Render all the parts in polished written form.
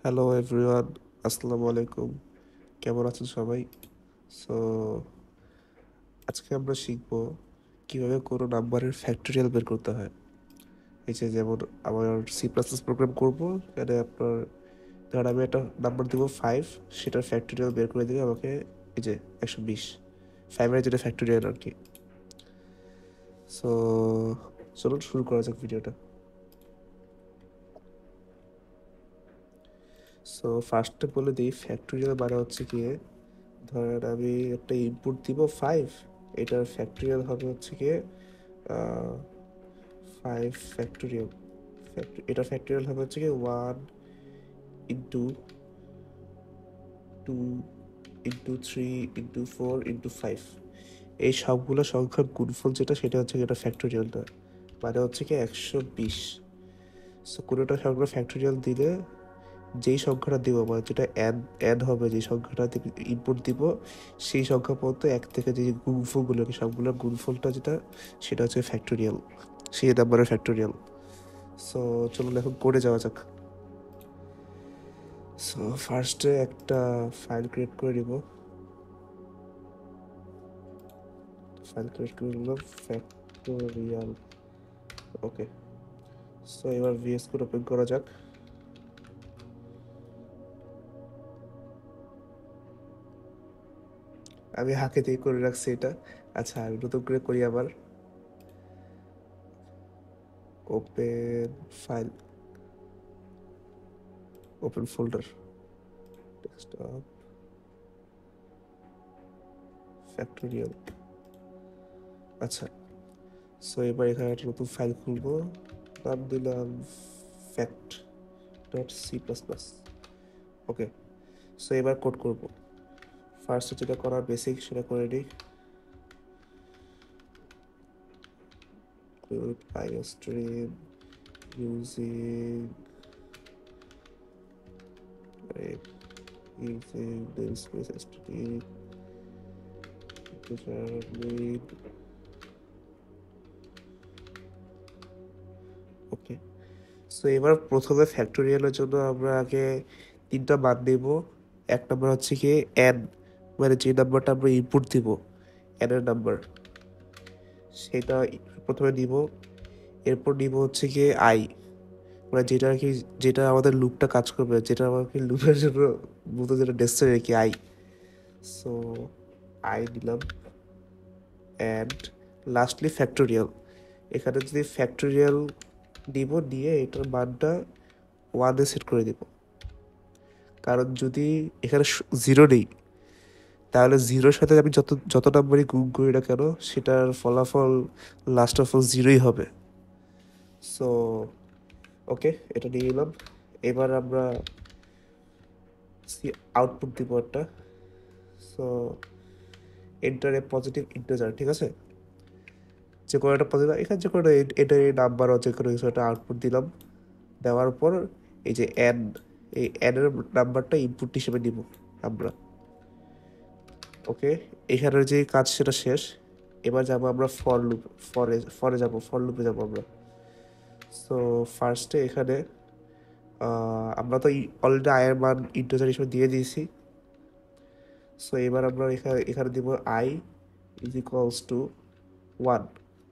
Hello everyone, আসসালামু আলাইকুম। কেমন আছেন সবাই? সো আজকে আমরা শিখব কিভাবে কোনো নাম্বারের ফ্যাক্টোরিয়াল বের করতে হয়। এই যে যেমন আমার C++ প্রোগ্রাম করব, এখানে আপনার ধর আমি একটা নাম্বার দেবো 5, সেটার ফ্যাক্টোরিয়াল বের করে দেবে আমাকে। এই যে 120, 5 যেটা ফ্যাক্টোরিয়াল আর কি। সো চলুন শুরু করা যাক ভিডিওটা। সো ফার্স্টে বলে দিই, ফ্যাক্টোরিয়াল মানে হচ্ছে গিয়ে, ধরেন আমি একটা ইনপুট দিব 5, এটার ফ্যাক্টোরিয়াল হবে হচ্ছে গিয়ে 5 ফ্যাক্টোরিয়াল। এটা ফ্যাক্টোরিয়াল হবে হচ্ছে গিয়ে 1 ইন্টু 2 ইন্টু 3 ইন্টু 4 ইন্টু 5। এই সবগুলো সংখ্যার গুণফল যেটা, সেটা হচ্ছে এটা ফ্যাক্টোরিয়ালটা, মানে হচ্ছে কি 120। সো কোনোটা সংখ্যা ফ্যাক্টোরিয়াল দিলে যেই সংখ্যাটা দিব, মানে যেটা অ্যাড অ্যাড হবে, যে সংখ্যাটা ইনপুট দিব, সেই সংখ্যা পর্যন্ত এক থেকে যে গুণফলগুলো, সবগুলোর গুণফলটা যেটা, সেটা হচ্ছে ফ্যাক্টোরিয়াল, সেই নাম্বারের ফ্যাক্টোরিয়াল। সো চলুন এখন করে যাওয়া যাক। সো ফার্স্টে একটা ফাইল ক্রিয়েট করে নিব। ফাইল ক্রিয়েট করে নিলাম ফ্যাক্টোরিয়াল। ওকে, সো এবার ভিএস কোড ওপেন করা যাক। আমি হাতে দিয়ে করে রাখছি এটা। আচ্ছা, আমি নতুন করে করি আবার। Open file, open folder, desktop, factorial. আচ্ছা, সো এবার এখানে একটা নতুন ফাইল খুলবো, নাম দিলাম ফ্যাক্ট ডট C++। ওকে, সো এবার কোড করব। ফার্স্টে যেটা করার বেসিক সেটা করে নিই। Include IOStream using namespace std integer main। ওকে, সো এবার প্রথমে ফ্যাক্টোরিয়ালের জন্য আমরা আগে তিনটা মান নেব। এক নম্বর হচ্ছে কি এন, মানে যে নাম্বারটা আমরা ইনপুট দিব, এন এর নাম্বার, সেটা প্রথমে নিব। এরপর নিব হচ্ছে গিয়ে আই, মানে যেটা আর কি, যেটা আমাদের লুপটা কাজ করবে, যেটা আমাকে লুপের জন্য মূলত যেটা নেসেসারি আর কি, আই। সো আই দিলাম, অ্যান্ড লাস্টলি ফ্যাক্টোরিয়াল। এখানে যদি ফ্যাক্টোরিয়াল দিব, নিয়ে এটার মানটা ওয়ানে সেট করে দিব। কারণ যদি এখানে জিরো নেই, তাহলে জিরোর সাথে আমি যত যত নাম্বারই গুণ করি না কেন, সেটার ফলাফল লাস্ট অফ অল জিরোই হবে। সো ওকে, এটা নিয়ে নিলাম। এবার আমরা আউটপুট দিব একটা। So enter a positive integer, ঠিক আছে, যে কোনো একটা পজিটিভ, এখানে যে কোনো এটা এই নাম্বার, যে কোনো কিছু একটা আউটপুট দিলাম। দেওয়ার পর এই যে এন, এই এন এর নাম্বারটা ইনপুট হিসেবে নিব আমরা। ওকে, এখানের যে কাজ সেটা শেষ। এবার যাবো আমরা ফর লুপ, ফরে যাব, ফর লুপে যাবো আমরা। সো ফার্স্টে এখানে আমরা তো অলরেডি আয়ের মান ইন্টিজার হিসেবে দিয়ে দিয়েছি। সো এবার আমরা এখানে এখানে দিব আই ইজ ইকুয়ালস টু 1।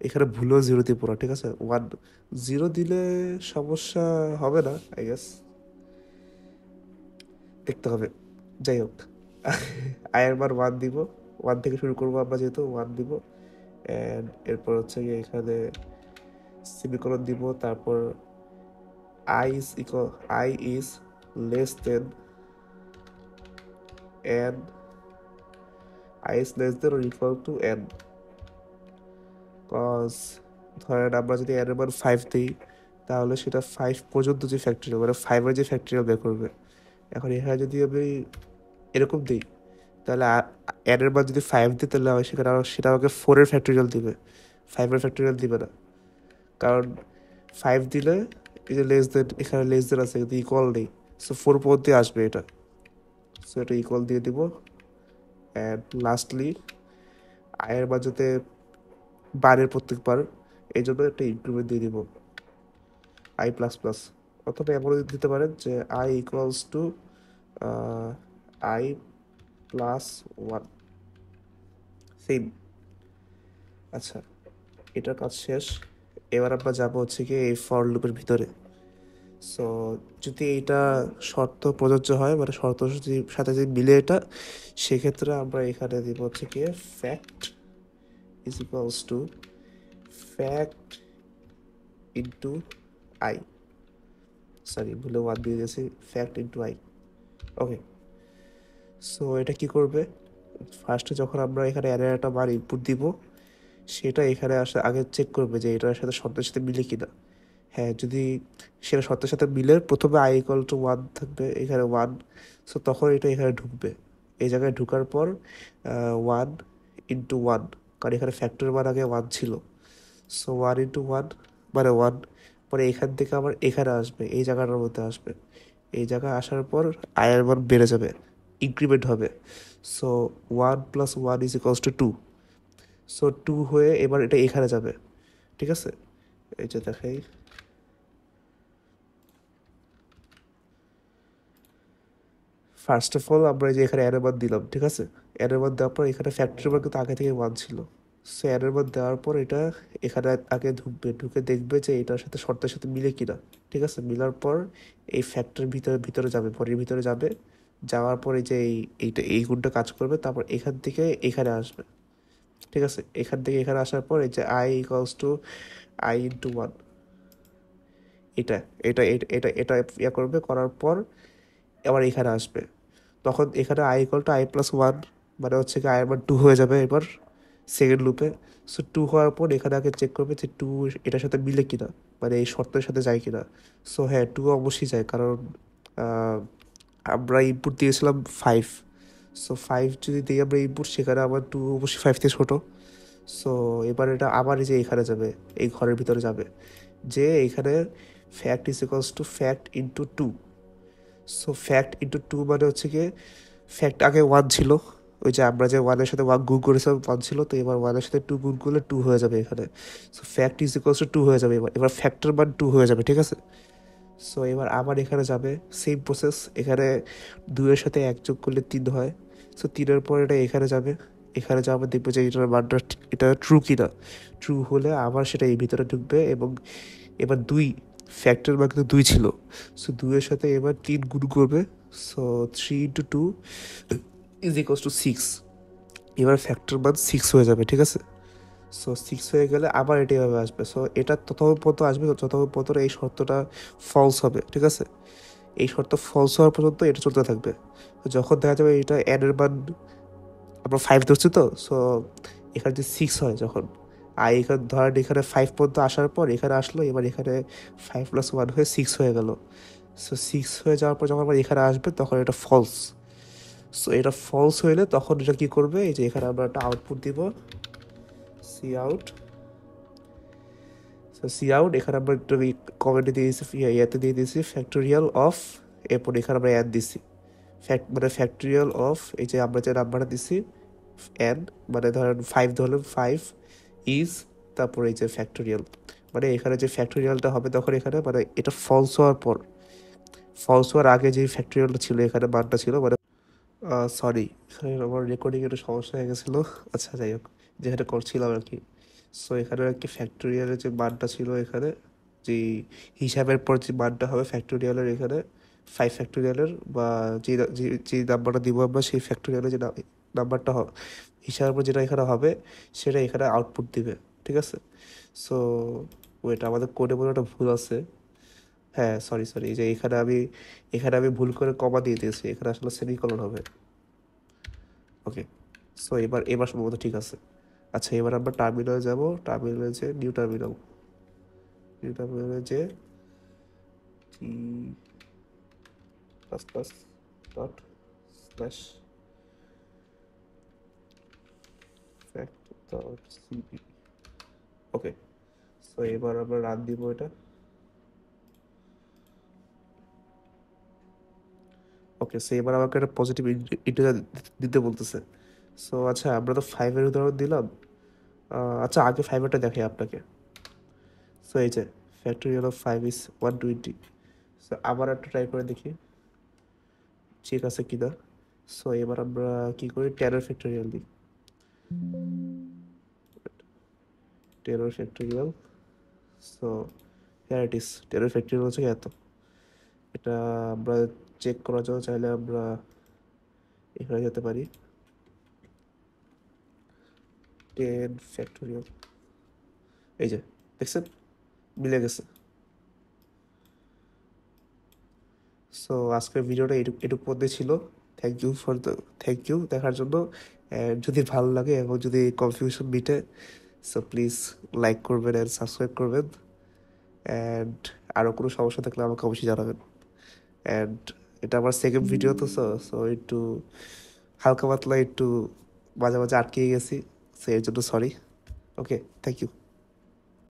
এখানে ভুলেও জিরো দিয়ে পড়া, ঠিক আছে, 1। জিরো দিলে সমস্যা হবে না আই গেস, দেখতে হবে। যাই হোক, আয়ের মান 1 দিব। 1 থেকে শুরু করবো আমরা, যেহেতু 1 দিব। অ্যান্ড এরপর হচ্ছে গিয়ে এখানে সেমিকোলন দিব। তারপর i is less than n, i is less than or equal to n. Cause ধরেন আমরা যদি এন এর মান 5 দিই, তাহলে সেটা 5 পর্যন্ত যে ফ্যাক্টরিয়াল, মানে 5-এর যে ফ্যাক্টরিয়াল বের করবে। এখন এখানে যদি আমি এরকম দিই, তাহলে এন এর মান যদি 5 দিই, তাহলে সেখানে সেটা আমাকে 4-এর ফ্যাক্টরিয়াল দিবে, 5-এর ফ্যাক্টরিয়াল দিবে না। কারণ 5 দিলে এই যে লেস দেন, এখানে লেস দেন আছে কিন্তু ইকুয়াল নেই। সো 4 পর্যন্ত আসবে এটা। সো এটা ইকুয়াল দিয়ে দিব। অ্যান্ড লাস্টলি আয়ের মান যাতে বারের প্রত্যেকবার, এই জন্য একটা ইনক্রিমেন্ট দিয়ে দিব, আই প্লাস প্লাস। অথবা এমনও দিতে পারেন যে I equals to I plus one, same. আচ্ছা, এটার কাজ শেষ। এবার আমরা যাবো হচ্ছে কি এই ফর লুপের ভিতরে। সো যদি এইটা শর্ত প্রযোজ্য হয়, মানে শর্ত সাথে যদি মিলে এটা, সেক্ষেত্রে আমরা এখানে দিব হচ্ছে কি fact is equals to fact into I, sorry ভুলে ওয়ান দিয়ে দিয়েছি, fact into I. Okay, so এটা কি করবে, ফার্স্টে যখন আমরা এখানে অ্যারে একটা বার ইনপুট দিব, সেটা এখানে আসে আগে চেক করবে যে এটার সাথে শর্তের সাথে মিলে কিনা। হ্যাঁ, যদি সেটা শর্তের সাথে মিলে, প্রথমে আই ইকুয়াল টু ওয়ান থাকবে এখানে ওয়ান, সো তখন এটা এখানে ঢুকবে। এই জায়গায় ঢুকার পর ওয়ান ইন্টু ওয়ান, কারণ এখানে ফ্যাক্টর মান আগে ওয়ান ছিল, সো ওয়ান ইন্টু ওয়ান মানে ওয়ান, পরে এখান থেকে আবার এখানে আসবে, এই জায়গাটার মধ্যে আসবে। এই জায়গায় আসার পর আয়ের মান বেড়ে যাবে, ইনক্রিমেন্ট হবে। So one plus one is equals to two, so two হয়ে এবার এটা এখানে যাবে। ঠিক আছে, এই যে দেখাই, ফার্স্ট অফ অল আমরা এই যে এখানে অ্যারে মান দিলাম, ঠিক আছে। অ্যারে মান দেওয়ার পর এখানে ফ্যাক্টরি মান কিন্তু আগে থেকে ওয়ান ছিল, সো অ্যারে মান দেওয়ার পর এটা এখানে আগে ঢুকবে, ঢুকে দেখবে যে এটার সাথে শর্তের সাথে মিলে কিনা। ঠিক আছে, মিলার পর এই ফ্যাক্টরির ভিতরে ভিতরে যাবে, বডির ভিতরে যাবে, যাওয়ার পর এই যে এইটা এই গুণটা কাজ করবে, তারপর এখান থেকে এখানে আসবে। ঠিক আছে, এখান থেকে এখানে আসার পর এই যে I equals to I into one, এটা এটা এটা এটা এটা ইয়া করবে, করার পর আবার এখানে আসবে। তখন এখানে I equal to I plus one, মানে হচ্ছে কি আই মান টু হয়ে যাবে এবার সেকেন্ড লুপে। সো টু হওয়ার পর এখানে আগে চেক করবে যে টু এটার সাথে মিলে কিনা, মানে এই শর্তের সাথে যায় কিনা। সো হ্যাঁ, টু অবশ্যই যায়, কারণ আহ, আমরা ইনপুট দিয়েছিলাম ফাইভ, সো ফাইভ যদি দিই আমরা ইনপুট, সেখানে আবার টু অবশ্যই ফাইভ থেকে ছোটো। সো এবার এটা আবার এই যে এখানে যাবে, এই ঘরের ভিতরে যাবে, যে এখানে fact is equals to fact into two. So fact into two মানে হচ্ছে গিয়ে ফ্যাক্ট আগে ওয়ান ছিল, ওই যে আমরা যে ওয়ানের সাথে ওয়ান গুণ করেছিলাম ওয়ান ছিল, তো এবার ওয়ানের সাথে টু গুণ করলে টু হয়ে যাবে এখানে। So fact is equals to two হয়ে যাবে, এবার এবার ফ্যাক্টর মান টু হয়ে যাবে। ঠিক আছে, সো এবার আবার এখানে যাবে, সেম প্রসেস। এখানে দুইয়ের সাথে এক যোগ করলে তিন হয়, সো তিনের পর এটা এখানে যাবে, এখানে যাবে, দেখবে যে এটার মানটা এটা ট্রু কিনা। ট্রু হলে আবার সেটা এই ভিতরে ঢুকবে, এবং এবার দুই ফ্যাক্টর মান কিন্তু দুই ছিল, সো দুইয়ের সাথে এবার তিন গুণ করবে, so three into two is equals to six. এবার ফ্যাক্টর মান সিক্স হয়ে যাবে। ঠিক আছে, সো সিক্স হয়ে গেলে আবার এটা এভাবে আসবে। সো এটা ততক্ষণ পর্যন্ত আসবে যতক্ষণ পর্যন্ত এই শর্তটা ফলস হবে। ঠিক আছে, এই শর্ত ফলস হওয়ার পর্যন্ত এটা চলতে থাকবে। তো যখন দেখা যাবে এটা এন এর মান আমরা ফাইভ ধরছি, তো সো এখানে যে সিক্স হয় যখন, আর এখানে ধরেন এখানে ফাইভ পর্যন্ত আসার পর এখানে আসলো, এবার এখানে ফাইভ প্লাস ওয়ান হয়ে সিক্স হয়ে গেল। সো সিক্স হয়ে যাওয়ার পর যখন আবার এখানে আসবে তখন এটা ফলস। সো এটা ফলস হইলে তখন এটা কি করবে, এই যে এখানে আমরা একটা আউটপুট দিব, C out. So C out, এখানে আমরা একটু কমেন্টে দিয়ে দিয়েছি, ইয়াতে দিয়ে দিয়েছি ফ্যাক্টোরিয়াল অফ, এরপর এখানে আমরা অ্যাড দিছি, মানে ফ্যাক্টোরিয়াল অফ, এই যে আমরা যে নাম্বারটা দিছি এন, মানে ধরেন ফাইভ ধরলেন, ফাইভ ইজ, তারপর এই যে ফ্যাক্টোরিয়াল, মানে এখানে যে ফ্যাক্টোরিয়ালটা হবে তখন এখানে, মানে এটা ফলস হওয়ার পর, ফলস হওয়ার আগে যে ফ্যাক্টোরিয়ালটা ছিল এখানে মানটা ছিল, মানে সরি, এখানে আমার রেকর্ডিং একটু সমস্যা হয়ে গেছিলো। আচ্ছা যাই হোক, যেখানে করছিলাম আর কি। সো এখানে আর কি ফ্যাক্টোরিয়ালের যে মানটা ছিল এখানে, যে হিসাবের পর যে মানটা হবে ফ্যাক্টোরিয়ালের, এখানে ফাইভ ফ্যাক্টোরিয়ালের বা যে যে যে নাম্বারটা দিব আমরা, সেই ফ্যাক্টোরিয়ালের যে নাম্বারটা হিসাবের পর যেটা এখানে হবে, সেটা এখানে আউটপুট দিবে। ঠিক আছে, সো ওইটা আমাদের কোডে মনে একটা ভুল আছে। হ্যাঁ সরি সরি, এই যে এখানে আমি ভুল করে কমা দিয়ে দিয়েছি, এখানে আসলে সেমিকোলন হবে। ওকে, সো এবার সম্ভবত ঠিক আছে। আচ্ছা, এবার আমরা টার্মিনালে যাব, টার্মিনালে যে নিউ টার্মিনালে যে T plus plus dot slash fact dot CP. Okay, so এবার আমরা রান দিব এটা। ওকে, সো এবার আমাকে একটা পজিটিভ ইন্টিজার দিতে বলতেছে। সো আচ্ছা, আমরা তো ফাইভের উদাহরণ দিলাম। আচ্ছা, আগে ফাইভেরটা দেখাই আপনাকে। সো এই যে factorial of five is 120। So আবার একটা ট্রাই করে দেখি ঠিক আছে কিনা। সো এবার আমরা কি করি, 10 দিই। 10 সো হ্যাঁ ইট ইস 10 হচ্ছে এত। এটা আমরা চেক করার জন্য চাইলে আমরা এখানে যেতে পারি, 10 এই যে দেখছেন মিলে গেছে। সো আজকের ভিডিওটা এটুক মধ্যে ছিল। থ্যাংক ইউ দেখার জন্য। অ্যান্ড যদি ভালো লাগে এবং যদি কনফিউশন মিটে, সো প্লিজ লাইক করবেন অ্যান্ড সাবস্ক্রাইব করবেন। অ্যান্ড আরও কোনো সমস্যা থাকলে আমাকে অবশ্যই জানাবেন। অ্যান্ড এটা আমার সেকেন্ড ভিডিও তো, সো একটু হালকা পাতলা একটু মাঝে মাঝে আটকে গেছি, সো এর জন্য সরি। Okay, thank you.